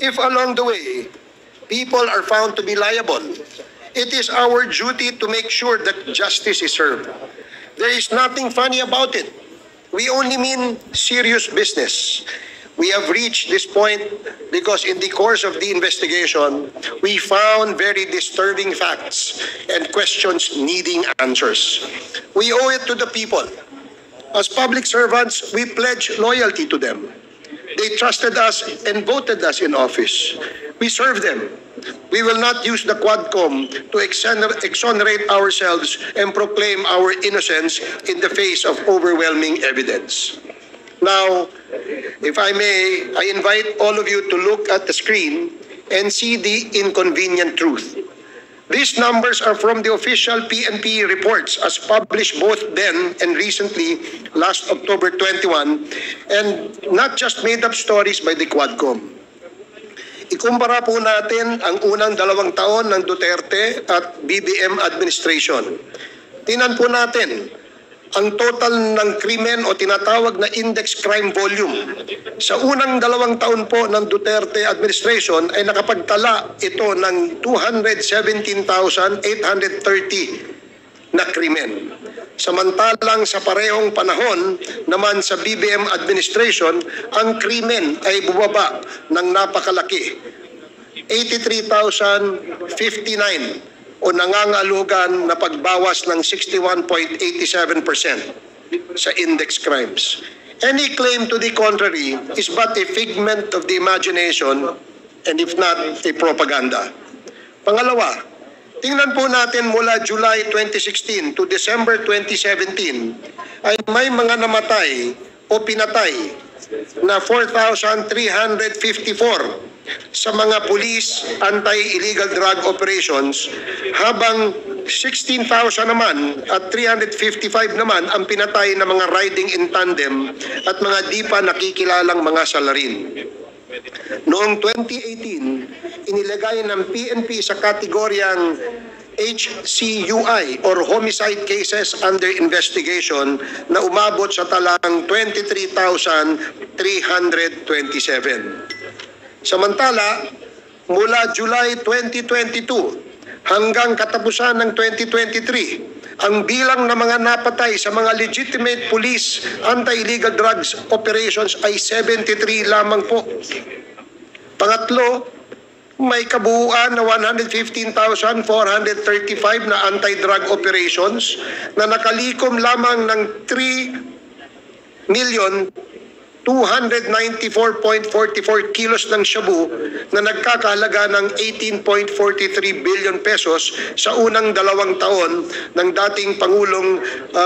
If along the way, people are found to be liable, it is our duty to make sure that justice is served. There is nothing funny about it. We only mean serious business. We have reached this point because in the course of the investigation, we found very disturbing facts and questions needing answers. We owe it to the people. As public servants, we pledge loyalty to them. They trusted us and voted us in office. We serve them. We will not use the Quadcom to exonerate ourselves and proclaim our innocence in the face of overwhelming evidence. Now, if I may, I invite all of you to look at the screen and see the inconvenient truth. These numbers are from the official PNP reports as published both then and recently, last October 21, and not just made-up stories by the Quadcom. Ikumpara po natin ang unang 2 taon ng Duterte at BBM administration. Tingnan po natin ang total ng krimen o tinatawag na index crime volume. Sa unang 2 taon po ng Duterte administration ay nakapagtala ito ng 217,830 na krimen. Samantalang sa parehong panahon naman sa BBM administration, ang krimen ay bumaba ng napakalaki. 83,059 o nangangalugan na pagbawas ng 61.87% sa index crimes. Any claim to the contrary is but a figment of the imagination and if not, a propaganda. Pangalawa, tingnan po natin mula July 2016 to December 2017 ay may mga namatay o pinatay na 4,354 sa mga police anti-illegal drug operations, habang 16,000 naman at 355 naman ang pinatay ng mga riding in tandem at mga di pa nakikilalang mga salarin. Noong 2018, inilagay ng PNP sa kategoryang HCUI or homicide cases under investigation na umabot sa talang 23,327. Samantala, mula July 2022 hanggang katapusan ng 2023, ang bilang ng mga napatay sa mga legitimate police anti-illegal drugs operations ay 73 lamang po. Pangatlo, may kabuuan na 115,435 na anti-drug operations na nakalikom lamang ng 3,294.44 kilos ng shabu na nagkakahalaga ng 18.43 billion pesos sa unang 2 taon ng dating Pangulong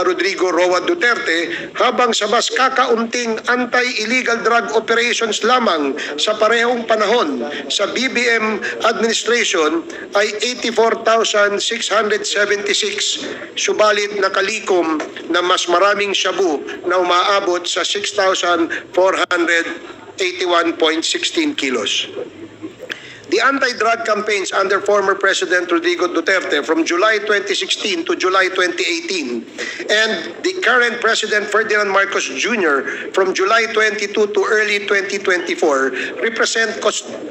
Rodrigo Roa Duterte, habang sa mas kakaunting anti-illegal drug operations lamang sa parehong panahon sa BBM administration ay 84,676, subalit nakalikom na mas maraming shabu na umaabot sa 6,481.16 kilos. The anti-drug campaigns under former President Rodrigo Duterte from July 2016 to July 2018 and the current President Ferdinand Marcos Jr. from July 22 to early 2024 represent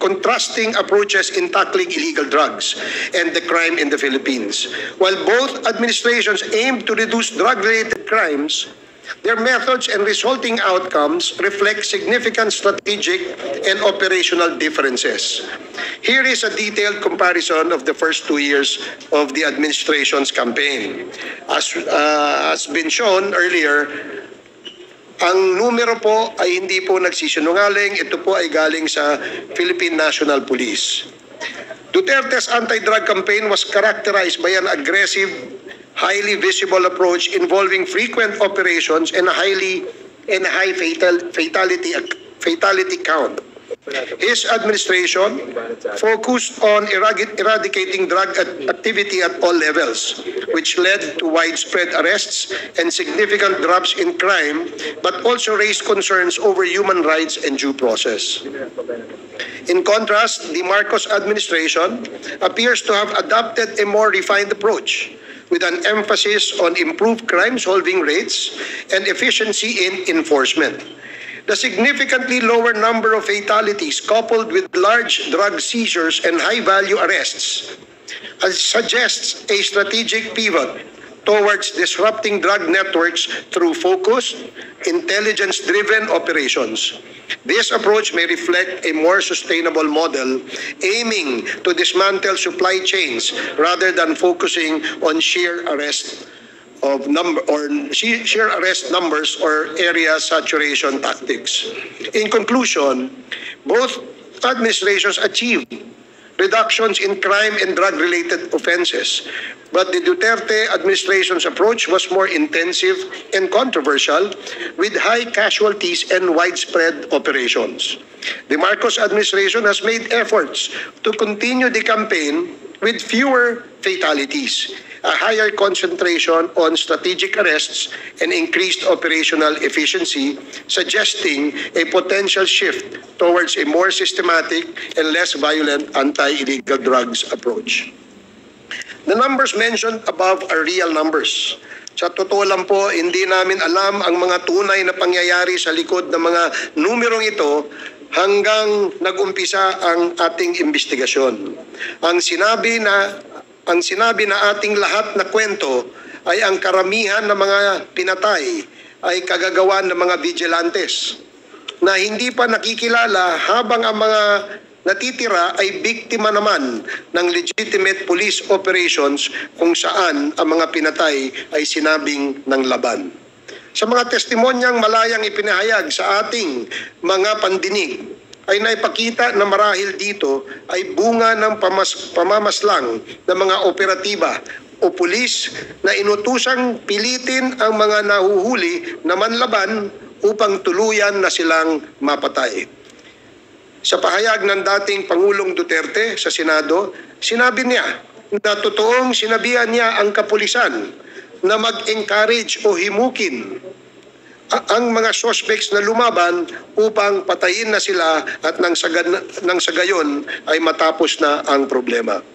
contrasting approaches in tackling illegal drugs and the crime in the Philippines. While both administrations aim to reduce drug-related crimes, their methods and resulting outcomes reflect significant strategic and operational differences. Here is a detailed comparison of the first 2 years of the administration's campaign. As has been shown earlier, ang numero po ay hindi po nagsisinungaling. Ito po ay galing sa Philippine National Police. Duterte's anti-drug campaign was characterized by an aggressive, highly visible approach involving frequent operations and a high fatality count. His administration focused on eradicating drug activity at all levels, which led to widespread arrests and significant drops in crime, but also raised concerns over human rights and due process. In contrast, the Marcos administration appears to have adopted a more refined approach, with an emphasis on improved crime-solving rates and efficiency in enforcement. The significantly lower number of fatalities coupled with large drug seizures and high-value arrests suggests a strategic pivot towards disrupting drug networks through focused, intelligence-driven operations. This approach may reflect a more sustainable model aiming to dismantle supply chains rather than focusing on sheer arrest numbers or area saturation tactics. In conclusion, both administrations achieved reductions in crime and drug-related offenses. But the Duterte administration's approach was more intensive and controversial, with high casualties and widespread operations. The Marcos administration has made efforts to continue the campaign with fewer fatalities, a higher concentration on strategic arrests, and increased operational efficiency, suggesting a potential shift towards a more systematic and less violent anti-illegal drugs approach. The numbers mentioned above are real numbers. Sa totoo lang po, hindi namin alam ang mga tunay na pangyayari sa likod ng mga numerong ito hanggang nag-umpisa ang ating investigasyon. Ang sinabi na ating lahat na kwento ay ang karamihan ng mga pinatay ay kagagawan ng mga vigilantes na hindi pa nakikilala, habang ang mga natitira ay biktima naman ng legitimate police operations kung saan ang mga pinatay ay sinabing ng laban. Sa mga testimonyang malayang ipinahayag sa ating mga pandinig, ay naipakita na marahil dito ay bunga ng pamamaslang ng mga operatiba o pulis na inutusang pilitin ang mga nahuhuli na manlaban upang tuluyan na silang mapatay. Sa pahayag ng dating Pangulong Duterte sa Senado, sinabi niya na totoong sinabihan niya ang kapulisan na mag-encourage o himukin ang mga suspects na lumaban upang patayin na sila at nang sa gayon ay matapos na ang problema.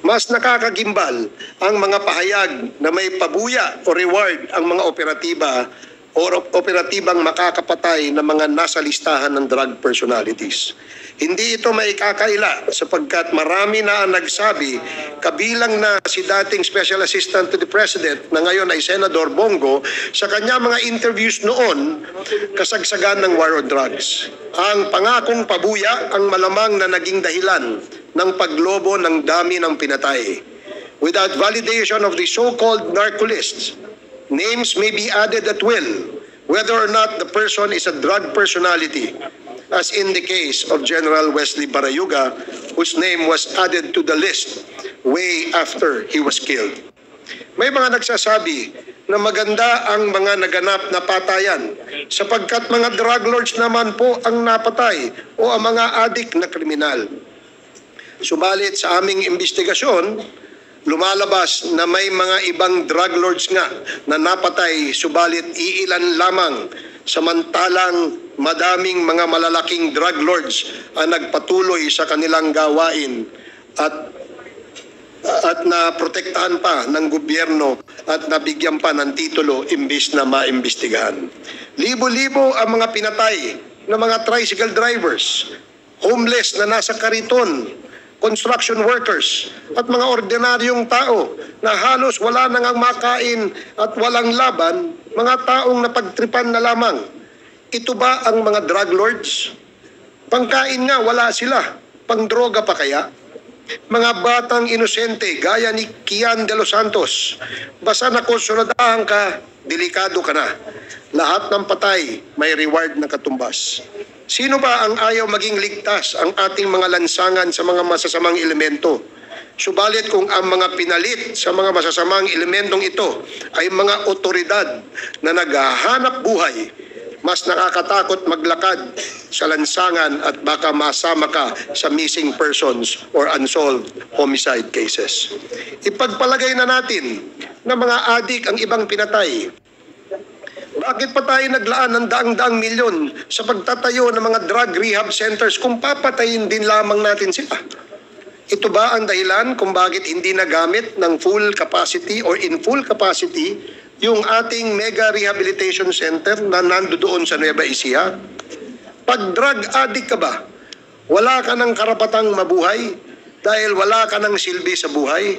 Mas nakakagimbal ang mga pahayag na may pabuya o reward ang mga operatibang makakapatay ng mga nasa listahan ng drug personalities. Hindi ito maikakaila sapagkat marami na ang nagsabi, kabilang na si dating Special Assistant to the President na ngayon ay Senador Bongo, sa kanya mga interviews noon, kasagsagan ng war on drugs. Ang pangakong pabuya ang malamang na naging dahilan ng paglobo ng dami ng pinatay. Without validation of the so-called narco-lists, names may be added at will, whether or not the person is a drug personality, as in the case of General Wesley Barayuga, whose name was added to the list way after he was killed. May mga nagsasabi na maganda ang mga naganap na patayan sapagkat mga drug lords naman po ang napatay o ang mga adik na kriminal. Subalit sa aming investigasyon, lumalabas na may mga ibang drug lords nga na napatay, subalit iilan lamang, samantalang madaming mga malalaking drug lords ang nagpatuloy sa kanilang gawain at naprotektahan pa ng gobyerno at nabigyan pa ng titulo imbis na maimbestigahan. Libo-libo ang mga pinatay na mga tricycle drivers, homeless na nasa kariton, construction workers at mga ordinaryong tao na halos wala nang makain at walang laban, mga taong napagtripan na lamang. Ito ba ang mga drug lords? Pangkain nga wala sila, pangdroga pa kaya? Mga batang inosente gaya ni Kian de los Santos, basta nakonsunadahan ka, delikado ka na. Lahat ng patay may reward na katumbas. Sino ba ang ayaw maging ligtas ang ating mga lansangan sa mga masasamang elemento? Subalit kung ang mga pinalit sa mga masasamang elementong ito ay mga otoridad na naghahanap buhay, mas nakakatakot maglakad sa lansangan at baka masama ka sa missing persons or unsolved homicide cases. Ipagpalagay na natin na mga adik ang ibang pinatay. Bakit pa tayo naglaan ng daang-daang milyon sa pagtatayo ng mga drug rehab centers kung papatayin din lamang natin sila? Ito ba ang dahilan kung bakit hindi nagamit ng full capacity or in full capacity yung ating mega rehabilitation center na nandoon sa Nueva Ecija? Pag drug addict ka ba, wala ka ng karapatang mabuhay dahil wala ka ng silbi sa buhay?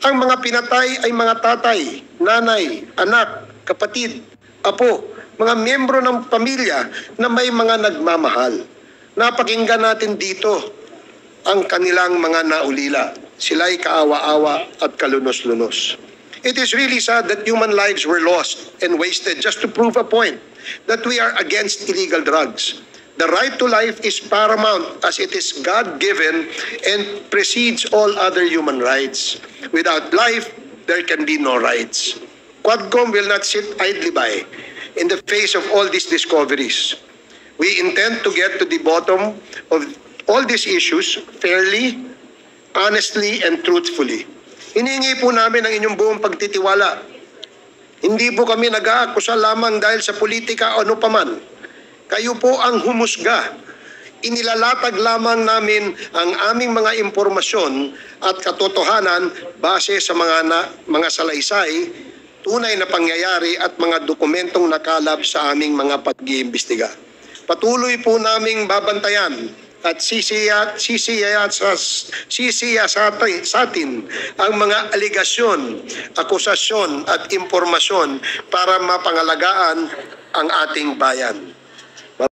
Ang mga pinatay ay mga tatay, nanay, anak, kapatid, apo, mga miyembro ng pamilya na may mga nagmamahal. Napakinggan natin dito ang kanilang mga naulila. Sila'y kaawa-awa at kalunos-lunos. It is really sad that human lives were lost and wasted just to prove a point that we are against illegal drugs. The right to life is paramount as it is God-given and precedes all other human rights. Without life, there can be no rights. Quadcom will not sit idly by in the face of all these discoveries. We intend to get to the bottom of all these issues fairly, honestly, and truthfully. Hiningi po namin ang inyong buong pagtitiwala. Hindi po kami nag-aakusa lamang dahil sa politika o ano paman. Kayo po ang humusga. Inilalatag lamang namin ang aming mga impormasyon at katotohanan base sa mga salaysay, tunay na pangyayari at mga dokumentong nakalap sa aming mga pag-iimbestiga. Patuloy po naming babantayan at sisiya sa atin ang mga aligasyon, akusasyon at impormasyon para mapangalagaan ang ating bayan.